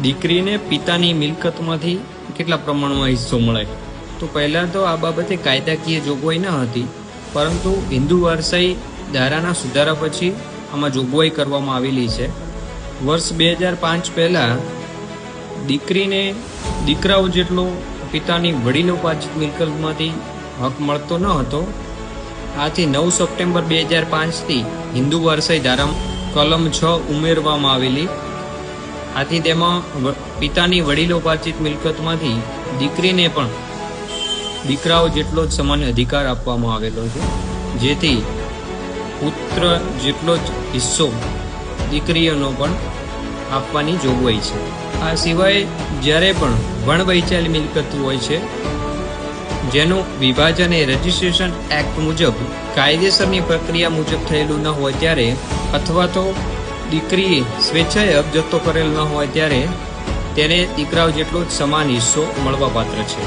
દીકરીને પિતાની મિલકતમાંથી કેટલા પ્રમાણમાં હિસ્સો મળે? તો પહેલાં તો આ બાબતે કાયદાકીય જોગવાઈ ન હતી, પરંતુ હિન્દુ વારસાઈ ધારાના સુધારા પછી આમાં જોગવાઈ કરવામાં આવેલી છે. વર્ષ 2005 પહેલાં દીકરીને દીકરાઓ જેટલો પિતાની વડીલોપાર્જિત મિલકતમાંથી હક મળતો ન હતો. આથી 9 સપ્ટેમ્બર 2005થી હિન્દુ વારસાઈ ધારા કલમ 6 ઉમેરવામાં આવેલી. આથી તેમાં પિતાની વડીલોપાર્જિત મિલકતમાંથી દીકરીને પણ દીકરાઓ જેટલો જ સમાન અધિકાર આપવામાં આવેલો છે, જેથી પુત્ર જેટલો જ હિસ્સો દીકરીઓનો પણ આપવાની જોગવાઈ છે. આ સિવાય જ્યારે પણ વણવૈચાયેલી મિલકત હોય છે જેનું વિભાજન એ રજિસ્ટ્રેશન એક્ટ મુજબ કાયદેસરની પ્રક્રિયા મુજબ થયેલું ન હોય ત્યારે, અથવા તો દીકરીએ સ્વેચ્છાએ હક જપ્તો કરેલ ન હોય ત્યારે તેને દીકરાઓ જેટલો જ સમાન હિસ્સો મળવાપાત્ર છે.